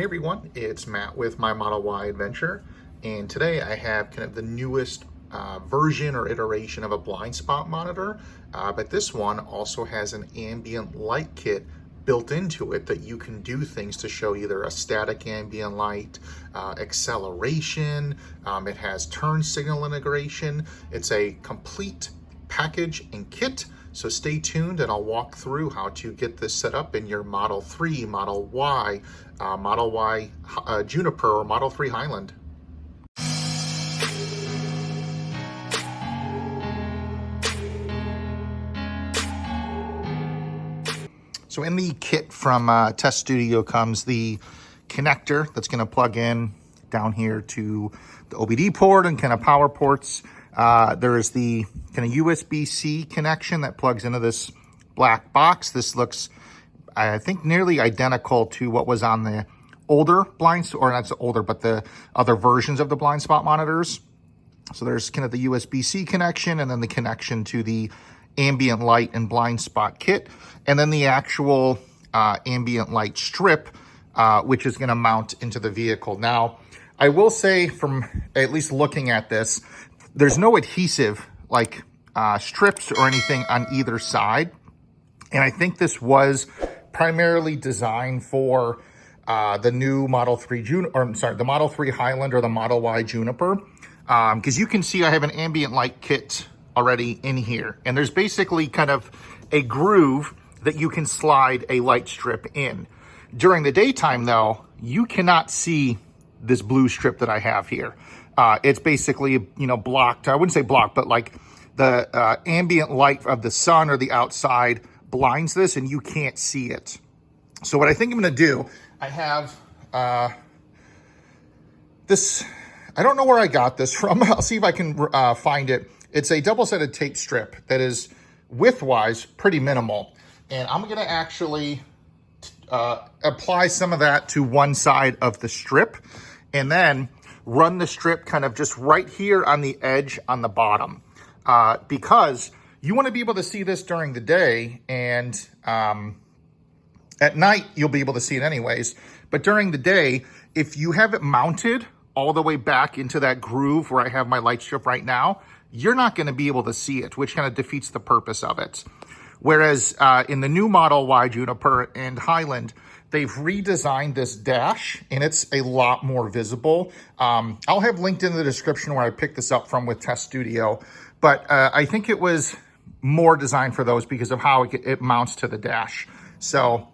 Hey everyone, it's Matt with my Model Y adventure, and today I have kind of the newest version or iteration of a blind spot monitor, but this one also has an ambient light kit built into it that you can do things to show either a static ambient light, acceleration, it has turn signal integration. It's a complete package and kit. So stay tuned and I'll walk through how to get this set up in your Model 3, Model Y, Model Y Juniper, or Model 3 Highland. So in the kit from Test Studio comes the connector that's going to plug in down here to the OBD port and kind of power ports. There's the kind of USB-C connection that plugs into this black box. This looks, I think, nearly identical to what was on the older or not older, but the other versions of the blind spot monitors. So there's kind of the USB-C connection and then the connection to the ambient light and blind spot kit, and then the actual ambient light strip, which is going to mount into the vehicle. Now, I will say, from at least looking at this, there's no adhesive like strips or anything on either side. And I think this was primarily designed for the new Model 3 the Model 3 Highland or the Model Y Juniper. Because you can see I have an ambient light kit already in here. And there's basically kind of a groove that you can slide a light strip in. During the daytime though, you cannot see this blue strip that I have here. It's basically, blocked. I wouldn't say blocked, but like the ambient light of the sun or the outside blinds this and you can't see it. So what I think I'm going to do, I have this, I don't know where I got this from. I'll see if I can find it. It's a double-sided tape strip that is width-wise pretty minimal. And I'm going to actually apply some of that to one side of the strip and then run the strip kind of just right here on the edge on the bottom, because you want to be able to see this during the day, and at night you'll be able to see it anyways. But during the day, if you have it mounted all the way back into that groove where I have my light strip right now, you're not going to be able to see it, which kind of defeats the purpose of it. Whereas in the new Model Y Juniper and Highland, they've redesigned this dash and it's a lot more visible. I'll have linked in the description where I picked this up from with Test Studio, but I think it was more designed for those because of how it mounts to the dash. So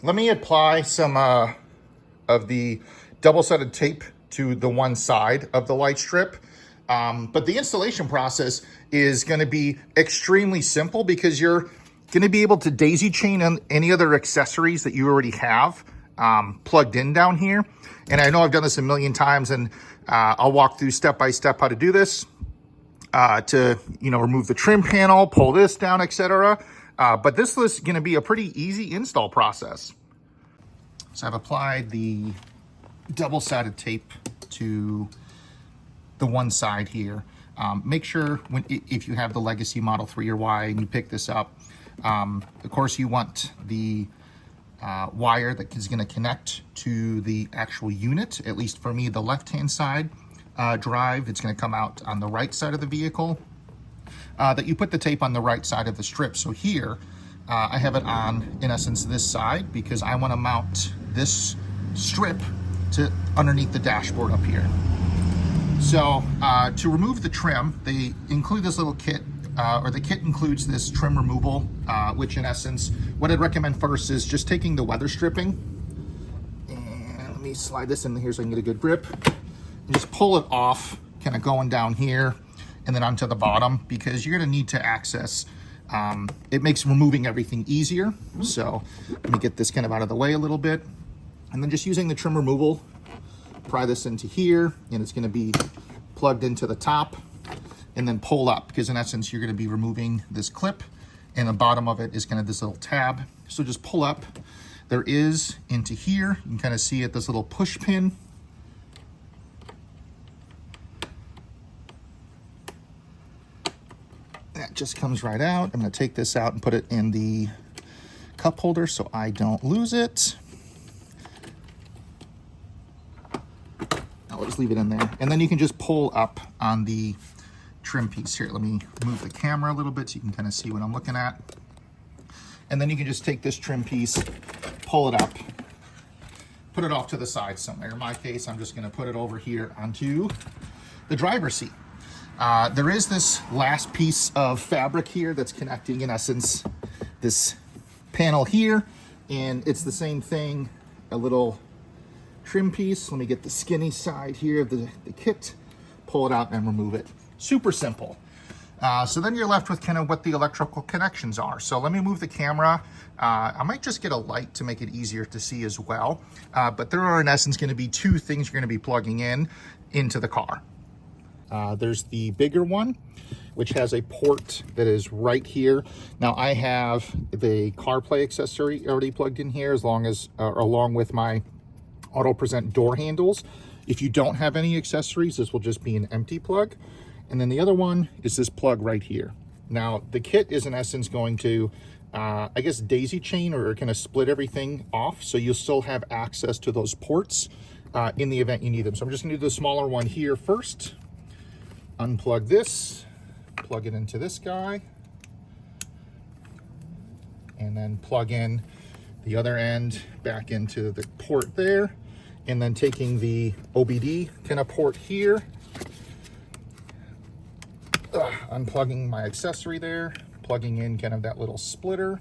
let me apply some of the double-sided tape to the one side of the light strip. But the installation process is going to be extremely simple because you're going to be able to daisy chain on any other accessories that you already have plugged in down here. And I know I've done this a million times, and I'll walk through step by step how to do this, to remove the trim panel, pull this down, etc. But this is going to be a pretty easy install process. So I've applied the double-sided tape to the one side here. Make sure if you have the legacy Model 3 or Y and you pick this up, of course you want the wire that is going to connect to the actual unit. At least for me, the left-hand side drive, it's going to come out on the right side of the vehicle. That you put the tape on the right side of the strip. So here, I have it on, in essence, this side because I want to mount this strip to underneath the dashboard up here. So to remove the trim, they include this little kit, or the kit includes this trim removal, which in essence, what I'd recommend first is just taking the weather stripping, and let me slide this in here so I can get a good grip, and just pull it off, kind of going down here, and then onto the bottom, because you're gonna need to access, it makes removing everything easier. So let me get this kind of out of the way a little bit, and then just using the trim removal, pry this into here, and it's going to be plugged into the top, and then pull up, because in essence you're going to be removing this clip, and the bottom of it is kind of this little tab. So just pull up. There is into here, you can kind of see it, this little push pin. That just comes right out. I'm going to take this out and put it in the cup holder so I don't lose it. We'll just leave it in there. And then you can just pull up on the trim piece here. Let me move the camera a little bit so you can kind of see what I'm looking at. And then you can just take this trim piece, pull it up, put it off to the side somewhere. In my case, I'm just gonna put it over here onto the driver's seat. There is this last piece of fabric here that's connecting, in essence, this panel here, and it's the same thing, a little trim piece. Let me get the skinny side here of the kit, pull it out and remove it. Super simple. So then you're left with kind of what the electrical connections are. So let me move the camera. I might just get a light to make it easier to see as well. But there are in essence going to be two things you're going to be plugging into the car. There's the bigger one, which has a port that is right here. Now I have the CarPlay accessory already plugged in here, along with my auto present door handles. If you don't have any accessories, this will just be an empty plug. And then the other one is this plug right here. Now the kit is in essence going to, I guess, daisy chain or kind of split everything off. So you'll still have access to those ports in the event you need them. So I'm just gonna do the smaller one here first. Unplug this, plug it into this guy, and then plug in the other end back into the port there. And then taking the OBD kind of port here, unplugging my accessory there, plugging in kind of that little splitter,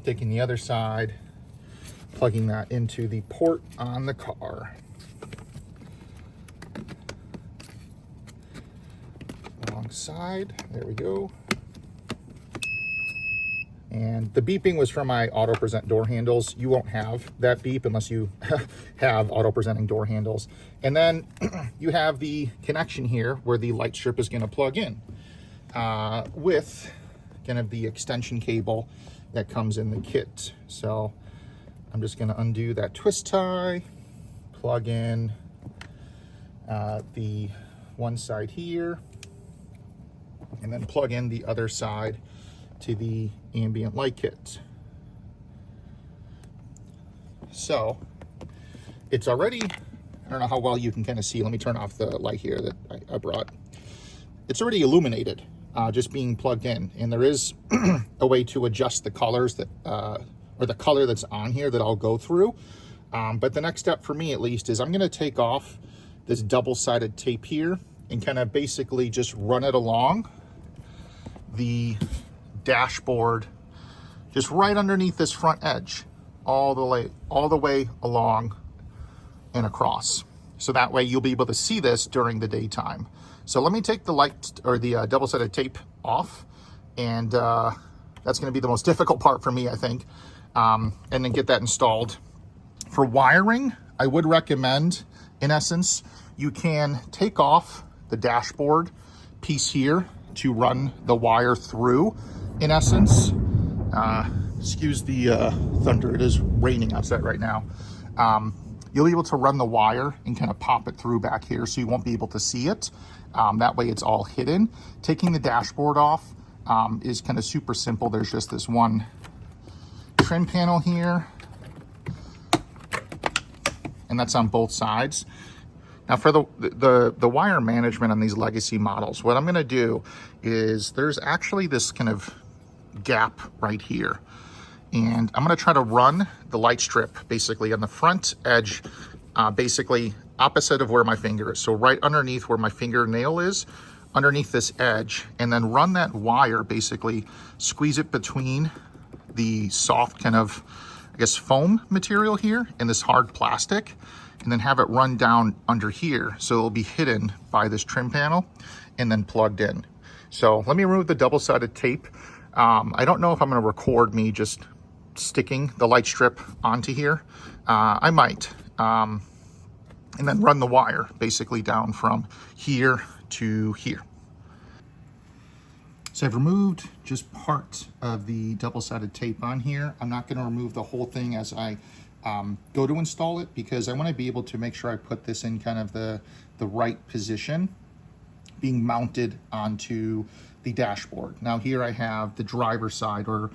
taking the other side, plugging that into the port on the car. Wrong side, there we go. And the beeping was from my auto present door handles. You won't have that beep unless you have auto presenting door handles. And then you have the connection here where the light strip is going to plug in with kind of the extension cable that comes in the kit. So I'm just going to undo that twist tie, plug in the one side here, and then plug in the other side to the ambient light kit. So it's already, I don't know how well you can kind of see. Let me turn off the light here that I brought. It's already illuminated, just being plugged in. And there is a way to adjust the colors that, or the color that's on here that I'll go through. But the next step for me at least is I'm gonna take off this double-sided tape here and kind of basically just run it along the dashboard, just right underneath this front edge, all the way along and across. So that way you'll be able to see this during the daytime. So let me take the light or the double-sided tape off, and that's going to be the most difficult part for me, I think, and then get that installed. For wiring, I would recommend, in essence, you can take off the dashboard piece here to run the wire through. In essence, excuse the thunder, it is raining outside right now. You'll be able to run the wire and kind of pop it through back here so you won't be able to see it. That way it's all hidden. Taking the dashboard off is kind of super simple. There's just this one trim panel here, and that's on both sides. Now for the wire management on these legacy models, what I'm gonna do is there's actually this kind of gap right here. And I'm gonna try to run the light strip basically on the front edge, basically opposite of where my finger is. So right underneath where my fingernail is, underneath this edge, and then run that wire, basically squeeze it between the soft kind of, I guess, foam material here and this hard plastic, and then have it run down under here. So it'll be hidden by this trim panel and then plugged in. So let me remove the double-sided tape. I don't know if I'm gonna record me just sticking the light strip onto here. I might. And then run the wire basically down from here to here. So I've removed just part of the double-sided tape on here. I'm not gonna remove the whole thing as I go to install it, because I wanna be able to make sure I put this in kind of the right position, being mounted onto the dashboard. Now here I have the driver's side, or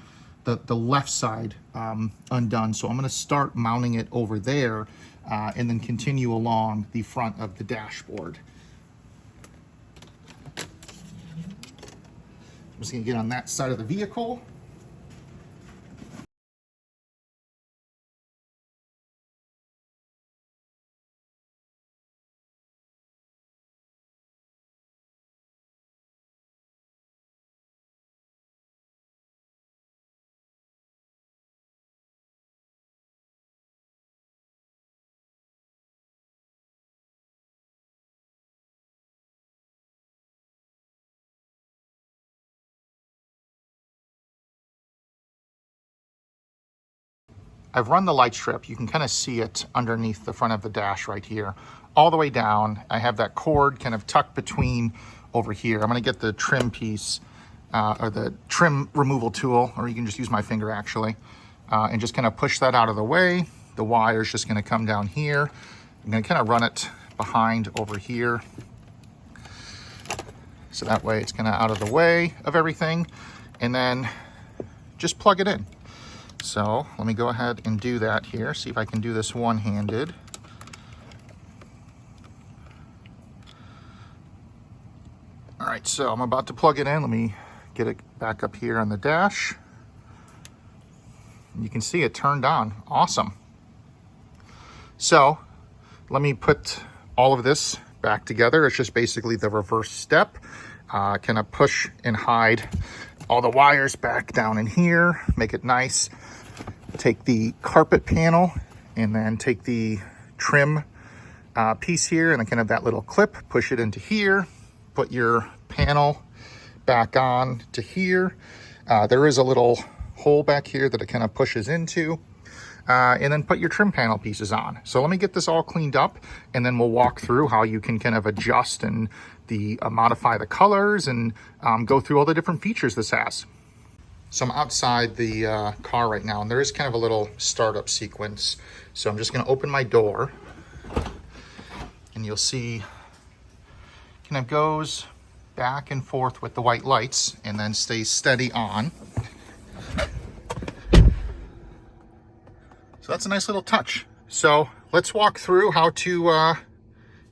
the left side undone. So I'm going to start mounting it over there and then continue along the front of the dashboard. I'm just going to get on that side of the vehicle. I've run the light strip. You can kind of see it underneath the front of the dash right here, all the way down. I have that cord kind of tucked between over here. I'm going to get the trim piece or the trim removal tool, or you can just use my finger actually, and just kind of push that out of the way. The wire is just going to come down here. I'm going to kind of run it behind over here. So that way it's kind of out of the way of everything, and then just plug it in. So let me go ahead and do that here. See if I can do this one-handed. All right, so I'm about to plug it in. Let me get it back up here on the dash. You can see it turned on. Awesome. So let me put all of this back together. It's just basically the reverse step. Kind of push and hide all the wires back down in here, make it nice. Take the carpet panel and then take the trim piece here and then kind of that little clip, push it into here, put your panel back on to here. There is a little hole back here that it kind of pushes into, and then put your trim panel pieces on. So let me get this all cleaned up, and then we'll walk through how you can kind of adjust and modify the colors and go through all the different features this has. So I'm outside the car right now, and there is kind of a little startup sequence. So I'm just going to open my door, and you'll see kind of goes back and forth with the white lights and then stays steady on. So that's a nice little touch. So let's walk through how to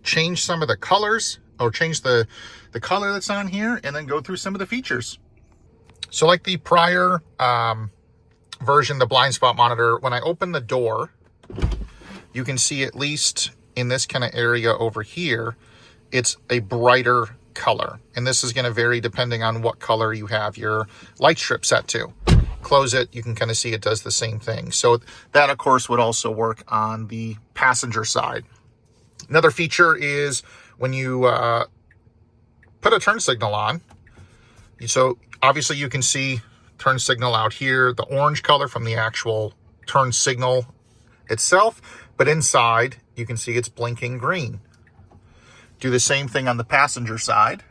change some of the colors, or change the color that's on here, and then go through some of the features. So like the prior version, the blind spot monitor, when I open the door, you can see at least in this kind of area over here, it's a brighter color. And this is going to vary depending on what color you have your light strip set to. Close it, you can kind of see it does the same thing. So that, of course, would also work on the passenger side. Another feature is when you put a turn signal on, so obviously you can see turn signal out here, the orange color from the actual turn signal itself, but inside you can see it's blinking green. Do the same thing on the passenger side.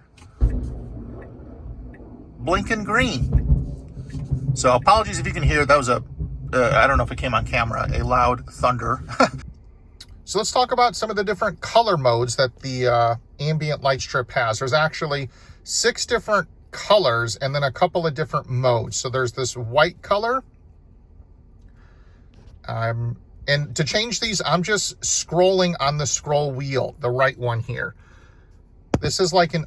Blinking green. So apologies if you can hear, that was I don't know if it came on camera, a loud thunder. So let's talk about some of the different color modes that the ambient light strip has. There's actually 6 different colors and then a couple of different modes. So there's this white color. And to change these, I'm just scrolling on the scroll wheel, the right one here. This is like an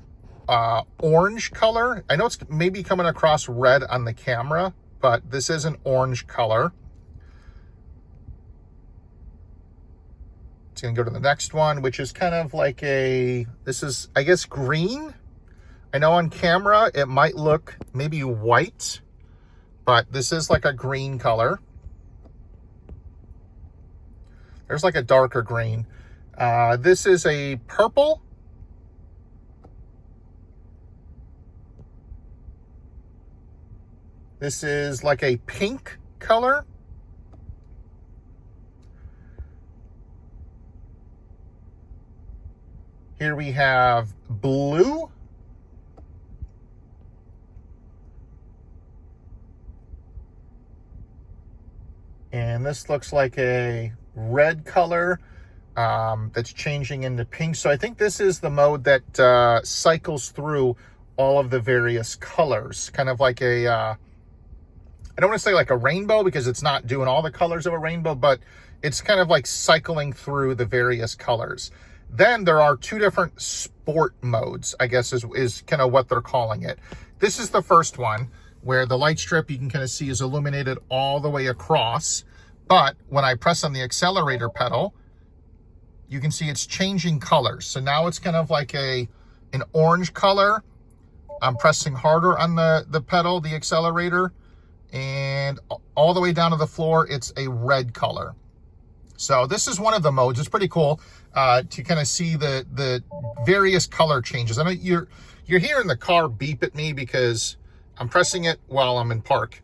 orange color. I know it's maybe coming across red on the camera, but this is an orange color. It's going to go to the next one, which is kind of like this is, I guess, green. I know on camera it might look maybe white, but this is like a green color. There's like a darker green. This is a purple. This is like a pink color. Here we have blue. And this looks like a red color that's changing into pink. So I think this is the mode that cycles through all of the various colors, kind of like a I don't want to say like a rainbow because it's not doing all the colors of a rainbow, but it's kind of like cycling through the various colors. Then there are two different sport modes, I guess is kind of what they're calling it. This is the first one where the light strip you can kind of see is illuminated all the way across. But when I press on the accelerator pedal, you can see it's changing colors. So now it's kind of like an orange color. I'm pressing harder on the pedal, the accelerator, and all the way down to the floor, it's a red color. So this is one of the modes. It's pretty cool to kind of see the various color changes. I know you're hearing the car beep at me because I'm pressing it while I'm in park.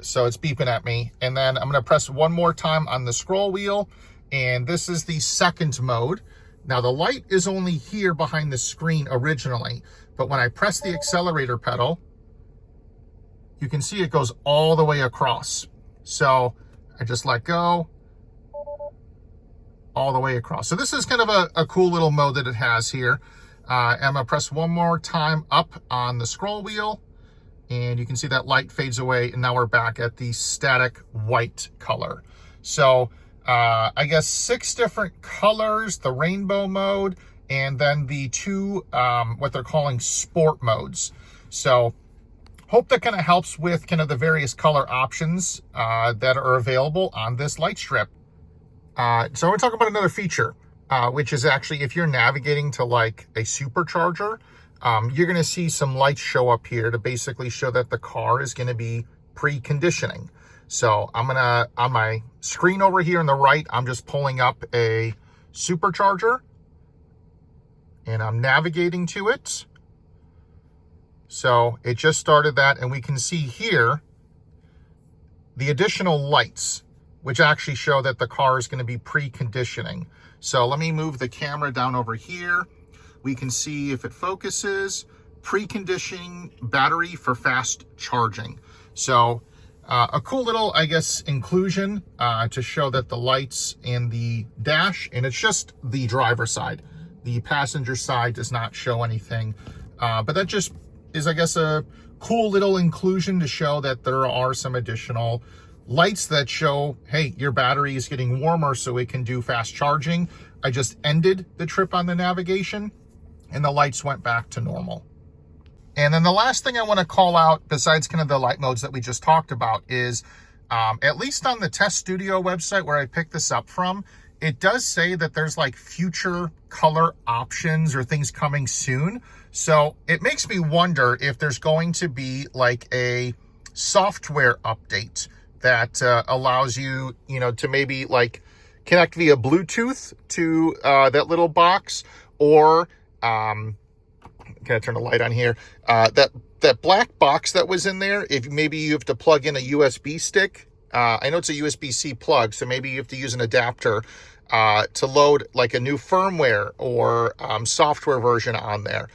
So it's beeping at me. And then I'm going to press one more time on the scroll wheel. And this is the second mode. Now the light is only here behind the screen originally, but when I press the accelerator pedal, you can see it goes all the way across. So I just let go all the way across. So this is kind of a cool little mode that it has here. I'm gonna press one more time up on the scroll wheel, and you can see that light fades away, and now we're back at the static white color. So I guess 6 different colors, the rainbow mode, and then the two, what they're calling sport modes. So hope that kind of helps with kind of the various color options that are available on this light strip. So I want to talk about another feature, which is actually if you're navigating to like a supercharger, you're going to see some lights show up here to basically show that the car is going to be preconditioning. So I'm gonna, on my screen over here on the right, I'm just pulling up a supercharger and I'm navigating to it. So it just started that, and we can see here the additional lights, which actually show that the car is going to be preconditioning. So let me move the camera down over here. We can see if it focuses, preconditioning battery for fast charging. So a cool little, I guess, inclusion to show that the lights in the dash, and it's just the driver's side. The passenger side does not show anything. But that just is, I guess, a cool little inclusion to show that there are some additional lights that show, hey, your battery is getting warmer so it can do fast charging. I just ended the trip on the navigation and the lights went back to normal. And then the last thing I want to call out, besides kind of the light modes that we just talked about, is at least on the Test Studio website where I picked this up from, it does say that there's like future color options or things coming soon. So it makes me wonder if there's going to be like a software update that allows you, to maybe like connect via Bluetooth to that little box, or can I turn the light on here? That black box that was in there, if maybe you have to plug in a USB stick. I know it's a USB-C plug, so maybe you have to use an adapter to load like a new firmware or software version on there.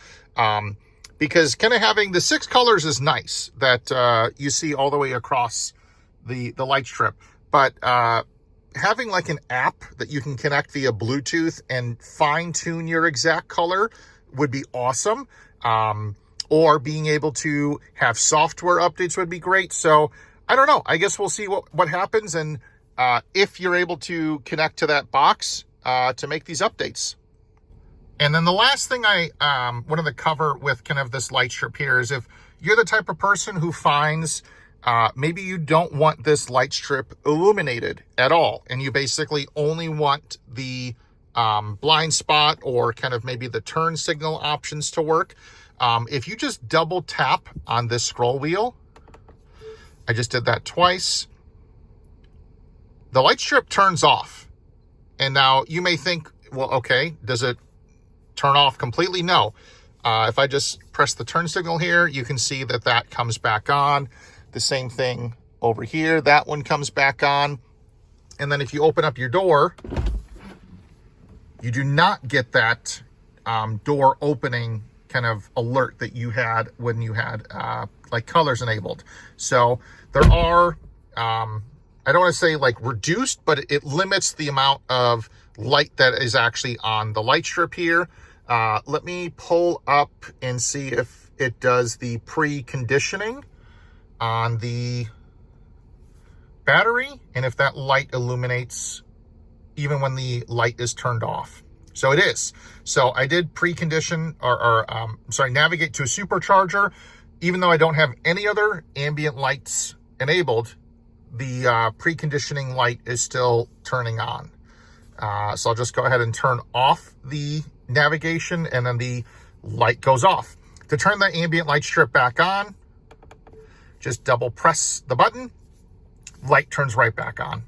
Because kind of having the 6 colors is nice that you see all the way across the light strip. But having like an app that you can connect via Bluetooth and fine-tune your exact color would be awesome. Or being able to have software updates would be great. So I don't know. I guess we'll see what happens, and if you're able to connect to that box to make these updates. And then the last thing I wanted to cover with kind of this light strip here is if you're the type of person who finds maybe you don't want this light strip illuminated at all, and you basically only want the blind spot or kind of maybe the turn signal options to work. If you just double tap on this scroll wheel, I just did that twice, the light strip turns off. And now you may think, well, okay, does it turn off completely? No. If I just press the turn signal here, you can see that that comes back on. The same thing over here, that one comes back on. And then if you open up your door, you do not get that door opening kind of alert that you had when you had like colors enabled. So there are, I don't want to say like reduced, but it limits the amount of light that is actually on the light strip here. Let me pull up and see if it does the preconditioning on the battery and if that light illuminates even when the light is turned off. So it is. So I did precondition navigate to a supercharger. Even though I don't have any other ambient lights enabled, the preconditioning light is still turning on. So I'll just go ahead and turn off the navigation and then the light goes off. To turn the ambient light strip back on, just double press the button, light turns right back on.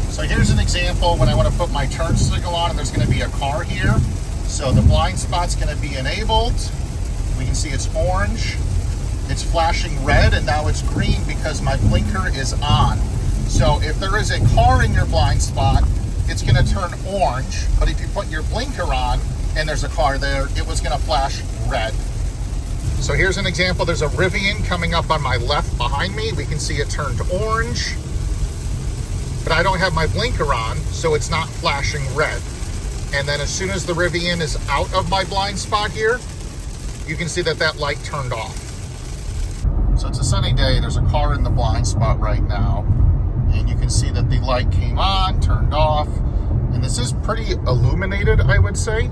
So here's an example when I want to put my turn signal on and there's going to be a car here. So the blind spot's going to be enabled. We can see it's orange. It's flashing red and now it's green because my blinker is on. So if there is a car in your blind spot, it's going to turn orange. But if you put your blinker on and there's a car there, it was going to flash red. So here's an example. There's a Rivian coming up on my left behind me. We can see it turned orange. But I don't have my blinker on, so it's not flashing red. And then as soon as the Rivian is out of my blind spot here, you can see that that light turned off. So it's a sunny day. There's a car in the blind spot right now. And you can see that the light came on, turned off. And this is pretty illuminated, I would say,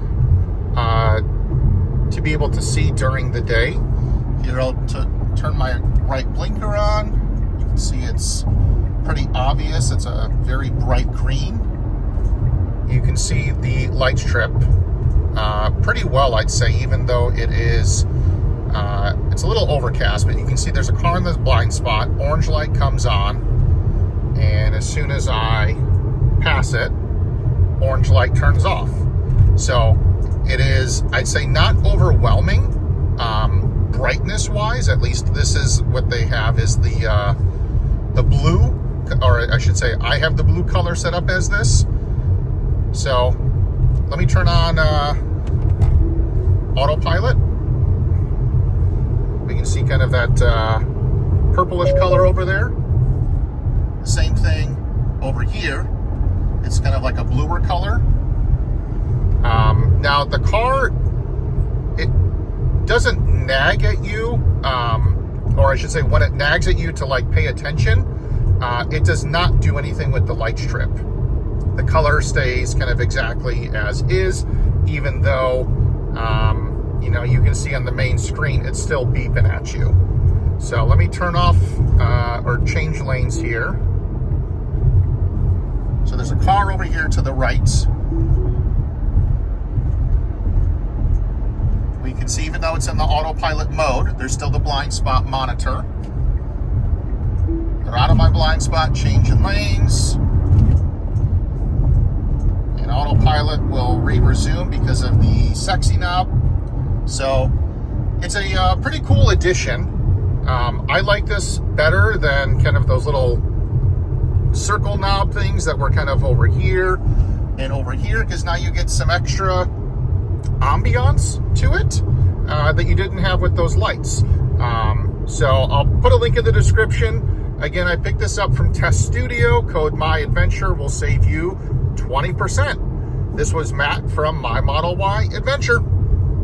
to be able to see during the day. Here, I'll turn my right blinker on. You can see it's pretty obvious. It's a very bright green. You can see the light strip pretty well, I'd say, even though it is, it's a little overcast, but you can see there's a car in the blind spot. Orange light comes on, and as soon as I pass it, orange light turns off. So it is, I'd say, not overwhelming brightness-wise. At least this is what they have is the blue, or I should say I have the blue color set up as this. So let me turn on autopilot. We can see kind of that purplish color over there. Same thing over here. It's kind of like a bluer color. Now the car, it doesn't nag at you, or I should say when it nags at you to like pay attention, it does not do anything with the light strip. The color stays kind of exactly as is, even though, you know, you can see on the main screen, it's still beeping at you. So let me turn off or change lanes here. So there's a car over here to the right. We can see, even though it's in the autopilot mode, there's still the blind spot monitor. They're out of my blind spot, changing lanes. And autopilot will re-resume because of the sexy knob. So it's a pretty cool addition. I like this better than kind of those little circle knob things that were kind of over here and over here, because now you get some extra ambiance to it that you didn't have with those lights. So I'll put a link in the description. Again, I picked this up from Test Studio. Code MyAdventure will save you 20%. This was Matt from My Model Y Adventure.